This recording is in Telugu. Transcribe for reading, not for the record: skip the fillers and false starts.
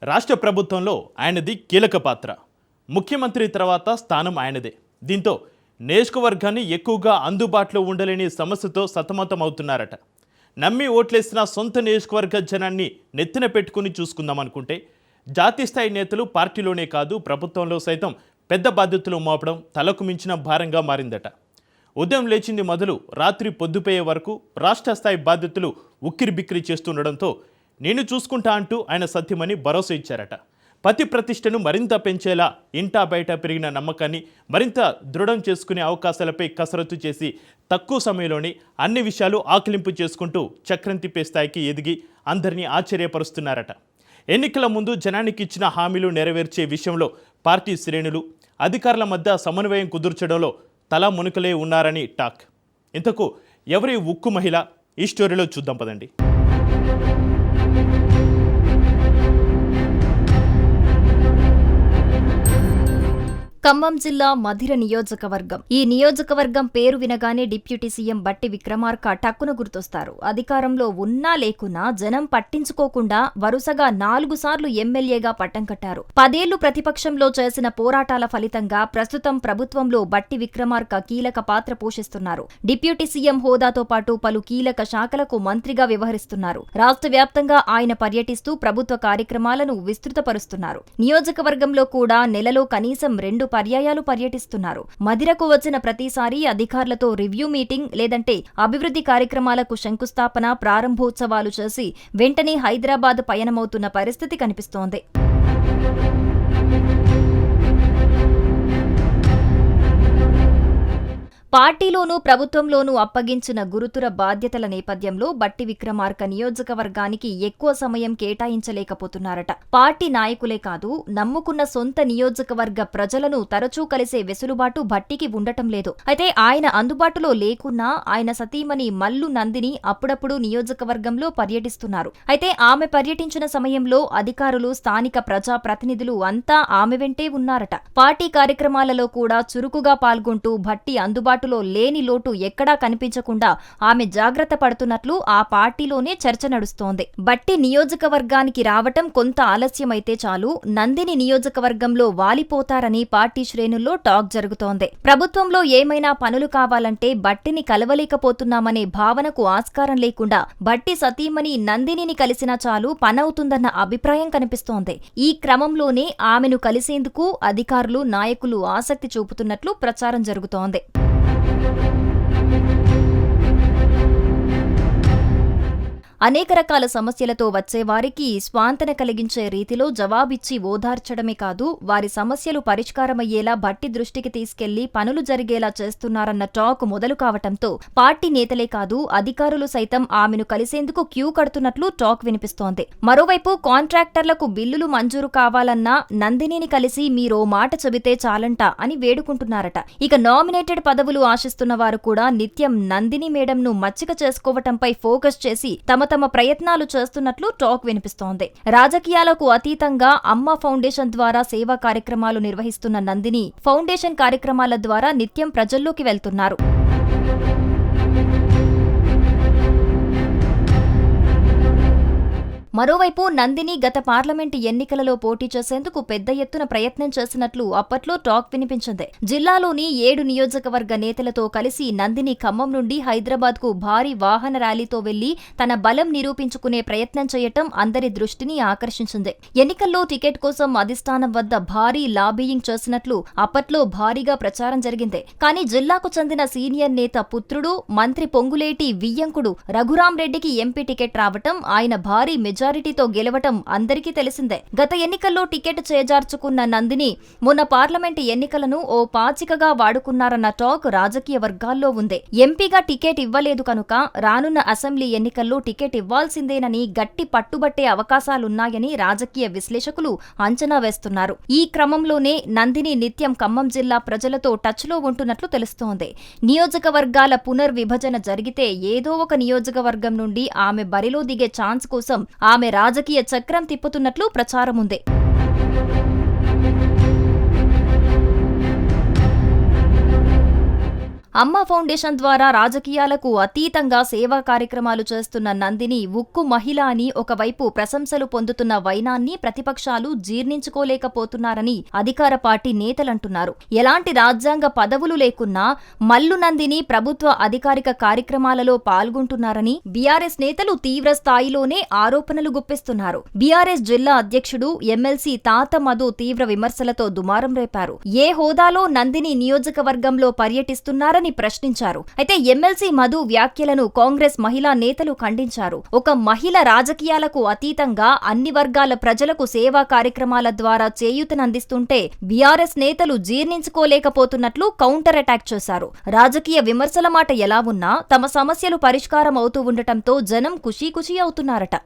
రాష్ట్ర ప్రభుత్వంలో ఆయనది కీలక పాత్ర. ముఖ్యమంత్రి తర్వాత స్థానం ఆయనదే. దీంతో నియోజకవర్గాన్ని ఎక్కువగా అందుబాటులో ఉండలేని సమస్యతో సతమతమవుతున్నారట. నమ్మి ఓట్లేసిన సొంత నియోజకవర్గ జనాన్ని నెత్తిన పెట్టుకుని చూసుకుందామనుకుంటే జాతీయ స్థాయి నేతలు పార్టీలోనే కాదు ప్రభుత్వంలో సైతం పెద్ద బాధ్యతలు మోపడం తలకు మించిన భారంగా మారిందట. ఉదయం లేచింది మొదలు రాత్రి పొద్దుపోయే వరకు రాష్ట్ర స్థాయి బాధ్యతలు ఉక్కిరిబిక్కిరి చేస్తుండడంతో నేను చూసుకుంటా అంటూ ఆయన సత్యమని భరోసా ఇచ్చారట. పతి ప్రతిష్టను మరింత పెంచేలా ఇంటా బయట పెరిగిన నమ్మకాన్ని మరింత దృఢం చేసుకునే అవకాశాలపై కసరత్తు చేసి తక్కువ సమయంలోనే అన్ని విషయాలు ఆకలింపు చేసుకుంటూ చక్రం తిప్పే స్థాయికి ఎదిగి అందరినీ ఆశ్చర్యపరుస్తున్నారట. ఎన్నికల ముందు జనానికి ఇచ్చిన హామీలు నెరవేర్చే విషయంలో పార్టీ శ్రేణులు అధికారుల మధ్య సమన్వయం కుదుర్చడంలో తల మునుకలే ఉన్నారని టాక్. ఇంతకు ఎవరి ఉక్కు మహిళ? ఈ స్టోరీలో చూద్దాం పదండి. ఖమ్మం జిల్లా మధిర నియోజకవర్గం. ఈ నియోజకవర్గం పేరు వినగానే డిప్యూటీ సీఎం బట్టి విక్రమార్క టక్కున గుర్తొస్తారు. అధికారంలో ఉన్నా లేకున్నా జనం పట్టించుకోకుండా వరుసగా 4 సార్లు ఎమ్మెల్యేగా పట్టం కట్టారు. 10 ఏళ్లు ప్రతిపక్షంలో చేసిన పోరాటాల ఫలితంగా ప్రస్తుతం ప్రభుత్వంలో బట్టి విక్రమార్క కీలక పాత్ర పోషిస్తున్నారు. డిప్యూటీ సీఎం హోదాతో పాటు పలు కీలక శాఖలకు మంత్రిగా వ్యవహరిస్తున్నారు. రాష్ట్ర వ్యాప్తంగా ఆయన పర్యటిస్తూ ప్రభుత్వ కార్యక్రమాలను విస్తృతపరుస్తున్నారు. నియోజకవర్గంలో కూడా నెలలో కనీసం 2 పర్యాయాలు పర్యటిస్తున్నారు. మధిరకు వచ్చిన ప్రతిసారి అధికారులతో రివ్యూ మీటింగ్ లేదంటే అభివృద్ధి కార్యక్రమాలకు శంకుస్థాపన, ప్రారంభోత్సవాలు చేసి వెంటనే హైదరాబాద్ పయనమవుతున్న పరిస్థితి కనిపిస్తోంది. పార్టీలోనూ ప్రభుత్వంలోనూ అప్పగించిన గురుతుర బాధ్యతల నేపథ్యంలో బట్టి విక్రమార్క నియోజకవర్గానికి ఎక్కువ సమయం కేటాయించలేకపోతున్నారట. పార్టీ నాయకులే కాదు, నమ్ముకున్న సొంత నియోజకవర్గ ప్రజలను తరచూ కలిసే వెసులుబాటు భట్టికి ఉండటం లేదు. అయితే ఆయన అందుబాటులో లేకున్నా ఆయన సతీమణి మల్లు నందిని అప్పుడప్పుడు నియోజకవర్గంలో పర్యటిస్తున్నారు. అయితే ఆమె పర్యటించిన సమయంలో అధికారులు, స్థానిక ప్రజా ప్రతినిధులు అంతా ఆమె వెంటే ఉన్నారట. పార్టీ కార్యక్రమాలలో కూడా చురుకుగా పాల్గొంటూ భట్టి అందుబాటులో లేని లోటు ఎక్కడా కనిపించకుండా ఆమె జాగ్రత్త పడుతున్నట్లు ఆ పార్టీలోనే చర్చ నడుస్తోంది. బట్టి నియోజకవర్గానికి రావటం కొంత ఆలస్యమైతే చాలు, నందిని నియోజకవర్గంలో వాలిపోతారని పార్టీ శ్రేణుల్లో టాక్ జరుగుతోంది. ప్రభుత్వంలో ఏమైనా పనులు కావాలంటే బట్టిని కలవలేకపోతున్నామనే భావనకు ఆస్కారం లేకుండా బట్టి సతీమణి నందినిని కలిసినా చాలు పనవుతుందన్న అభిప్రాయం కనిపిస్తోంది. ఈ క్రమంలోనే ఆమెను కలిసేందుకు అధికారులు, నాయకులు ఆసక్తి చూపుతున్నట్లు ప్రచారం జరుగుతోంది. అనేక రకాల సమస్యలతో వచ్చేవారికి స్వాంతన కలిగించే రీతిలో జవాబిచ్చి ఓదార్చడమే కాదు, వారి సమస్యలు పరిష్కారమయ్యేలా బట్టి దృష్టికి తీసుకెళ్లి పనులు జరిగేలా చేస్తున్నారన్న టాక్ మొదలు కావటంతో పార్టీ నేతలే కాదు, అధికారులు సైతం ఆమెను కలిసేందుకు క్యూ కడుతున్నట్లు టాక్ వినిపిస్తోంది. మరోవైపు కాంట్రాక్టర్లకు బిల్లులు మంజూరు కావాలన్నా నందినిని కలిసి మీరో మాట చెబితే చాలంట అని వేడుకుంటున్నారట. ఇక నామినేటెడ్ పదవులు ఆశిస్తున్న వారు కూడా నిత్యం నందిని మేడంను మచ్చిక చేసుకోవటంపై ఫోకస్ చేసి తమ ప్రయత్నాలు చేస్తున్నట్లు టాక్ వినిపిస్తోంది. రాజకీయాలకు అతీతంగా అమ్మ ఫౌండేషన్ ద్వారా సేవా కార్యక్రమాలు నిర్వహిస్తున్న నందిని ఫౌండేషన్ కార్యక్రమాల ద్వారా నిత్యం ప్రజల్లోకి వెళ్తున్నారు. మరోవైపు నందిని గత పార్లమెంటు ఎన్నికలలో పోటీ చేసేందుకు పెద్ద ఎత్తున ప్రయత్నం చేసినట్లు అప్పట్లో టాక్ వినిపించింది. జిల్లాలోని 7 నియోజకవర్గ నేతలతో కలిసి నందిని ఖమ్మం నుండి హైదరాబాద్ కు భారీ వాహన ర్యాలీతో వెళ్లి తన బలం నిరూపించుకునే ప్రయత్నం చేయటం అందరి దృష్టిని ఆకర్షించింది. ఎన్నికల్లో టికెట్ కోసం అధిష్టానం వద్ద భారీ లాబీయింగ్ చేసినట్లు అప్పట్లో భారీగా ప్రచారం జరిగింది. కానీ జిల్లాకు చెందిన సీనియర్ నేత పుత్రుడు, మంత్రి పొంగులేటి వియ్యంకుడు రఘురాంరెడ్డికి ఎంపీ టికెట్ రావటం, ఆయన భారీ మెజారిటీతో గెలవటం అందరికీ తెలిసిందే. గత ఎన్నికల్లో టికెట్ చేజార్చుకున్న నందిని మొన్న పార్లమెంటు ఎన్నికలను ఓ పాచికగా వాడుకున్నారన్న టాక్ రాజకీయ వర్గాల్లో ఉంది. ఎంపీగా టికెట్ ఇవ్వలేదు కనుక రానున్న అసెంబ్లీ ఎన్నికల్లో టికెట్ ఇవ్వాల్సిందేనని గట్టి పట్టుబట్టే అవకాశాలున్నాయని రాజకీయ విశ్లేషకులు అంచనా వేస్తున్నారు. ఈ క్రమంలోనే నందిని నిత్యం ఖమ్మం జిల్లా ప్రజలతో టచ్లో ఉంటున్నట్లు తెలుస్తోంది. నియోజకవర్గాల పునర్విభజన జరిగితే ఏదో ఒక నియోజకవర్గం నుండి ఆమె బరిలో దిగే ఛాన్స్ కోసం ఆమె రాజకీయ చక్రం తిప్పుతున్నట్లు ప్రచారముంది. అమ్మ ఫౌండేషన్ ద్వారా రాజకీయాలకు అతీతంగా సేవా కార్యక్రమాలు చేస్తున్న నందిని ఉక్కు మహిళ అని ఒకవైపు ప్రశంసలు పొందుతున్న వైనాన్ని ప్రతిపక్షాలు జీర్ణించుకోలేకపోతున్నారని అధికార పార్టీ నేతలంటున్నారు. ఎలాంటి రాజ్యాంగ పదవులు లేకున్నా మల్లు నందిని ప్రభుత్వ అధికారిక కార్యక్రమాలలో పాల్గొంటున్నారని బీఆర్ఎస్ నేతలు తీవ్ర స్థాయిలోనే ఆరోపణలు గుప్పిస్తున్నారు. బీఆర్ఎస్ జిల్లా అధ్యక్షుడు ఎమ్మెల్సీ తాత మధు తీవ్ర విమర్శలతో దుమారం రేపారు. ఏ హోదాలో నందిని నియోజకవర్గంలో పర్యటిస్తున్నారని ప్రశ్నించారు. అయితే ఎమ్మెల్సీ మధు వ్యాఖ్యలను కాంగ్రెస్ మహిళా నేతలు ఖండించారు. ఒక మహిళ రాజకీయాలకు అతీతంగా అన్ని వర్గాల ప్రజలకు సేవా కార్యక్రమాల ద్వారా చేయూతనందిస్తుంటే బీఆర్ఎస్ నేతలు జీర్ణించుకోలేకపోతున్నట్లు కౌంటర్ అటాక్ చేశారు. రాజకీయ విమర్శల మాట ఎలా ఉన్నా తమ సమస్యలు పరిష్కారం అవుతూ ఉండటంతో జనం ఖుషీ అవుతున్నారట.